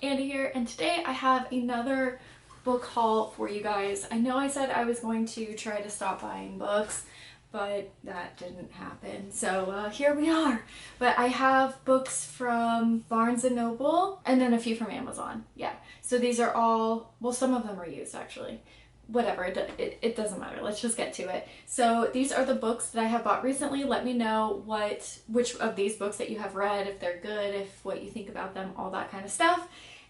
Andy here, and today I have another book haul for you guys. I know I said I was going to try to stop buying books, but that didn't happen. So here we are. But I have books from Barnes& and Noble and then a few from Amazon. Yeah. So these are all, well, some of them are used actually. Whatever, it doesn't matter. Let's just get to it. So these are the books that I have bought recently. Let me know which of these books that you have read, if they're good, if what you think about them, all that kind of stuff.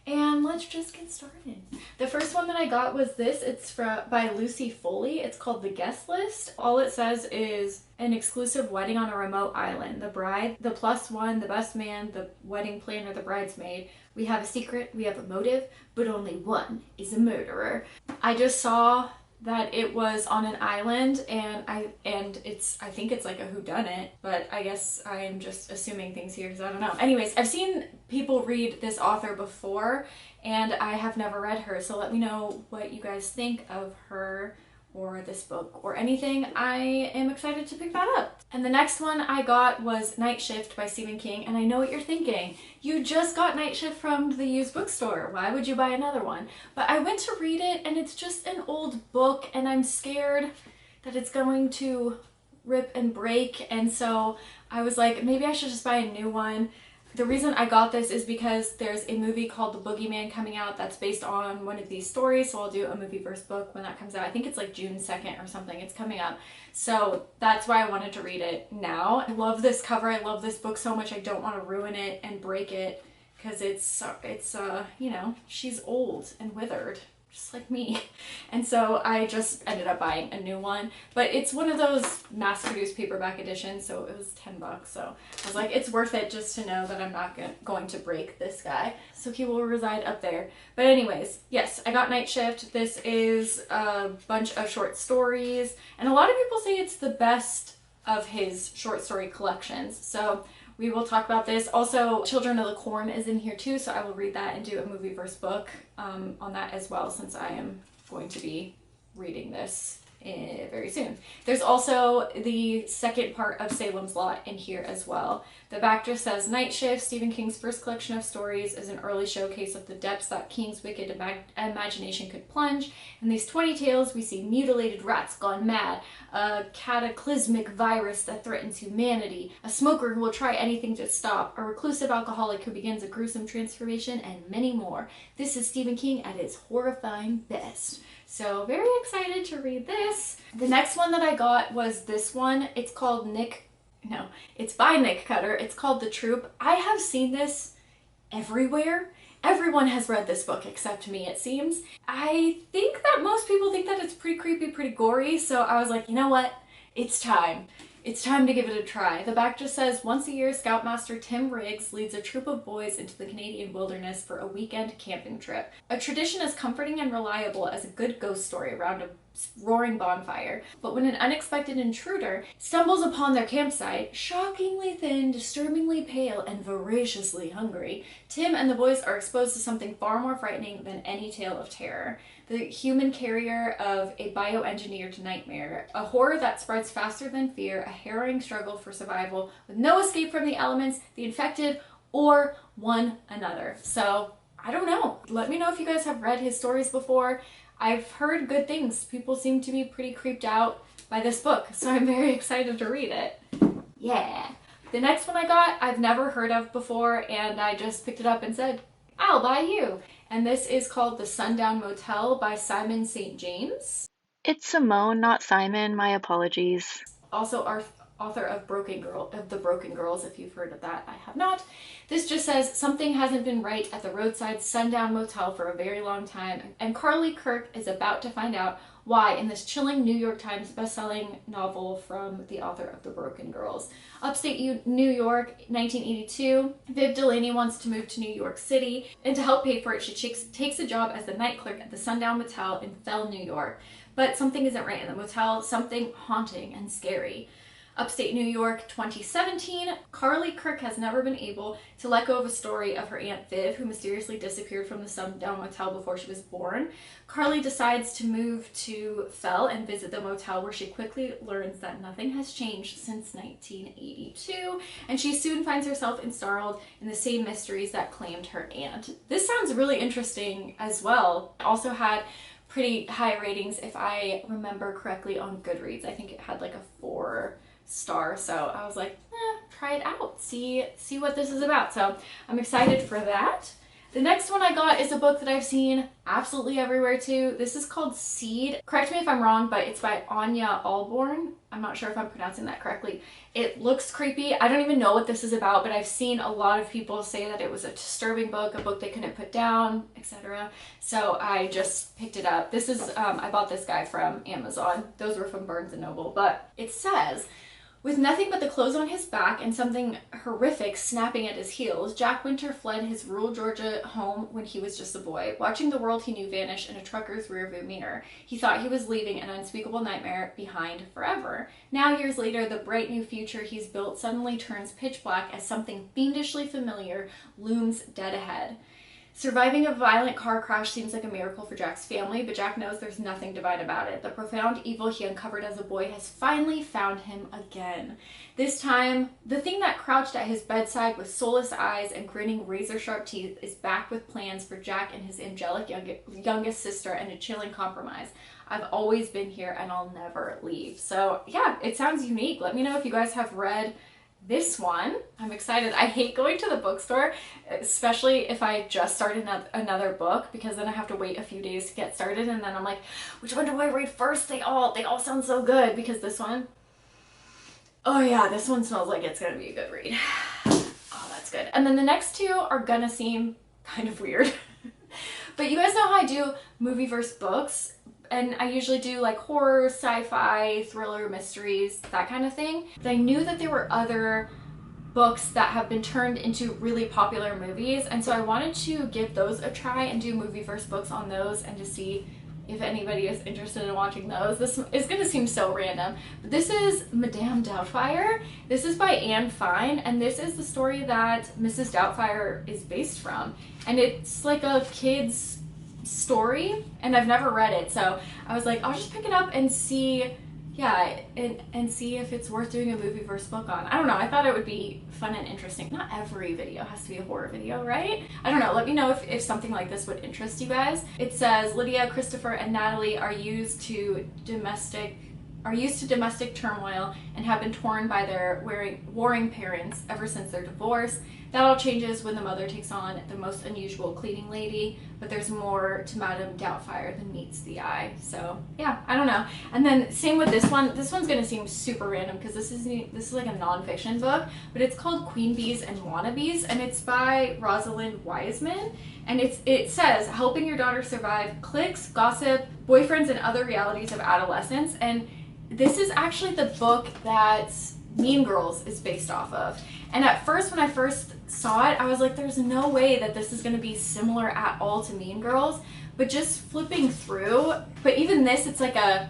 And let's just get started. The first one that I got was this. It's by Lucy Foley. It's called The Guest List. All it says is an exclusive wedding on a remote island. The bride, the plus one, the best man, the wedding planner, the bridesmaid. We have a secret, we have a motive, but only one is a murderer. I just saw that it was on an island, and I think it's like a whodunit, but I guess I am just assuming things here because I don't know. Anyways, I've seen people read this author before, and I have never read her, so let me know what you guys think of her or this book or anything. I am excited to pick that up. And the next one I got was Night Shift by Stephen King, and I know what you're thinking. You just got Night Shift from the used bookstore. Why would you buy another one? But I went to read it, and it's just an old book, and I'm scared that it's going to rip and break, and so I was like, maybe I should just buy a new one. The reason I got this is because there's a movie called The Boogeyman coming out that's based on one of these stories, so I'll do a movie versus book when that comes out. I think it's like June 2nd or something. It's coming up. So that's why I wanted to read it now. I love this cover. I love this book so much. I don't want to ruin it and break it because it's you know, she's old and withered, just like me. And so I just ended up buying a new one, but it's one of those mass-produced paperback editions, so it was $10, so I was like, it's worth it just to know that I'm not going to break this guy, so he will reside up there. But anyways, yes, I got Night Shift. This is a bunch of short stories, and a lot of people say it's the best of his short story collections, so we will talk about this. Also, Children of the Corn is in here too, so I will read that and do a movie versus book on that as well, since I am going to be reading this very soon. There's also the second part of Salem's Lot in here as well. The back just says, Night Shift, Stephen King's first collection of stories, is an early showcase of the depths that King's wicked imagination could plunge. In these 20 tales, we see mutilated rats gone mad, a cataclysmic virus that threatens humanity, a smoker who will try anything to stop, a reclusive alcoholic who begins a gruesome transformation, and many more. This is Stephen King at his horrifying best. So very excited to read this. The next one that I got was this one. It's called it's by Nick Cutter. It's called The Troop. I have seen this everywhere. Everyone has read this book except me, it seems. I think that most people think that it's pretty creepy, pretty gory, so I was like, you know what? It's time. It's time to give it a try. The back just says, once a year, Scoutmaster Tim Riggs leads a troop of boys into the Canadian wilderness for a weekend camping trip. A tradition as comforting and reliable as a good ghost story around a roaring bonfire. But when an unexpected intruder stumbles upon their campsite, shockingly thin, disturbingly pale, and voraciously hungry, Tim and the boys are exposed to something far more frightening than any tale of terror. The human carrier of a bioengineered nightmare, a horror that spreads faster than fear, a harrowing struggle for survival, with no escape from the elements, the infected, or one another. So, I don't know. Let me know if you guys have read his stories before. I've heard good things. People seem to be pretty creeped out by this book, so I'm very excited to read it. Yeah. The next one I got, I've never heard of before, and I just picked it up and said, I'll buy you. And this is called The Sundown Motel by Simon St. James. It's Simone, not Simon. My apologies. Also author of The Broken Girls, if you've heard of that. I have not. This just says, something hasn't been right at the roadside Sundown Motel for a very long time, and Carly Kirk is about to find out why in this chilling New York Times best-selling novel from the author of The Broken Girls. Upstate New York, 1982. Viv Delaney wants to move to New York City, and to help pay for it, she takes a job as the night clerk at the Sundown Motel in Fell, New York. But something isn't right in the motel, something haunting and scary. Upstate New York, 2017. Carly Kirk has never been able to let go of a story of her Aunt Viv, who mysteriously disappeared from the Sundown Motel before she was born. Carly decides to move to Fell and visit the motel, where she quickly learns that nothing has changed since 1982, and she soon finds herself ensnarled in the same mysteries that claimed her aunt. This sounds really interesting as well. It also had pretty high ratings, if I remember correctly, on Goodreads. I think it had like a 4-star, so I was like, try it out, see what this is about. So I'm excited for that. The next one I got is a book that I've seen absolutely everywhere too. This is called Seed. Correct me if I'm wrong, but it's by Anya Alborn. I'm not sure if I'm pronouncing that correctly. It looks creepy. I don't even know what this is about, but I've seen a lot of people say that it was a disturbing book, a book they couldn't put down, etc. So I just picked it up. This is, I bought this guy from Amazon. Those were from Barnes & Noble, but it says, with nothing but the clothes on his back and something horrific snapping at his heels, Jack Winter fled his rural Georgia home when he was just a boy, watching the world he knew vanish in a trucker's rearview mirror. He thought he was leaving an unspeakable nightmare behind forever. Now, years later, the bright new future he's built suddenly turns pitch black as something fiendishly familiar looms dead ahead. Surviving a violent car crash seems like a miracle for Jack's family, but Jack knows there's nothing divine about it. The profound evil he uncovered as a boy has finally found him again. This time, the thing that crouched at his bedside with soulless eyes and grinning razor-sharp teeth is back with plans for Jack and his angelic youngest sister and a chilling compromise. I've always been here and I'll never leave. So yeah, it sounds unique. Let me know if you guys have read this one. I'm excited. I hate going to the bookstore, especially if I just started another book, because then I have to wait a few days to get started, and then I'm like, which one do I read first? They all sound so good. Because this one, oh yeah, this one smells like it's gonna be a good read. Oh, that's good. And then the next two are gonna seem kind of weird. But you guys know how I do movie versus books, and I usually do like horror, sci-fi, thriller, mysteries, that kind of thing. But I knew that there were other books that have been turned into really popular movies, and so I wanted to give those a try and do movie versus books on those, and to see if anybody is interested in watching those. This is gonna seem so random, but this is Madame Doubtfire. This is by Anne Fine, and this is the story that Mrs. Doubtfire is based from. And it's like a kid's story, and I've never read it, so I was like, I'll just pick it up and see, yeah, and see if it's worth doing a movie versus book on. I don't know, I thought it would be fun and interesting. Not every video has to be a horror video, right? I don't know, let me know if something like this would interest you guys. It says Lydia, Christopher, and Natalie are used to domestic turmoil and have been torn by their warring parents ever since their divorce. That all changes when the mother takes on the most unusual cleaning lady, but there's more to Madame Doubtfire than meets the eye. So yeah, I don't know. And then same with this one. This one's gonna seem super random because this is like a nonfiction book, but it's called Queen Bees and Wannabes, and it's by Rosalind Wiseman. And it says, helping your daughter survive cliques, gossip, boyfriends, and other realities of adolescence. And this is actually the book that Mean Girls is based off of. And at first, when I first saw it, I was like, there's no way that this is going to be similar at all to Mean Girls. But just flipping through, but even this, it's like a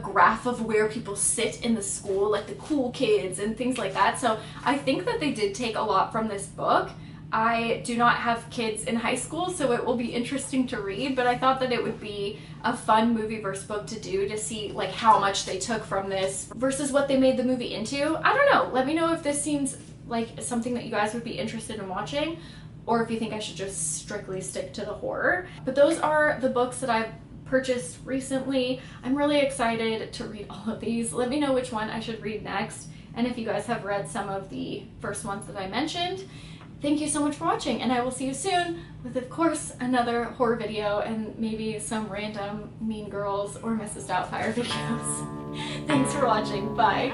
graph of where people sit in the school, like the cool kids and things like that. So I think that they did take a lot from this book. I do not have kids in high school, so it will be interesting to read, but I thought that it would be a fun movie versus book to do, to see like how much they took from this versus what they made the movie into. I don't know. Let me know if this seems like something that you guys would be interested in watching, or if you think I should just strictly stick to the horror. But those are the books that I've purchased recently. I'm really excited to read all of these. Let me know which one I should read next, and if you guys have read some of the first ones that I mentioned. Thank you so much for watching, and I will see you soon with, of course, another horror video and maybe some random Mean Girls or Mrs. Doubtfire videos. Thanks for watching. Bye.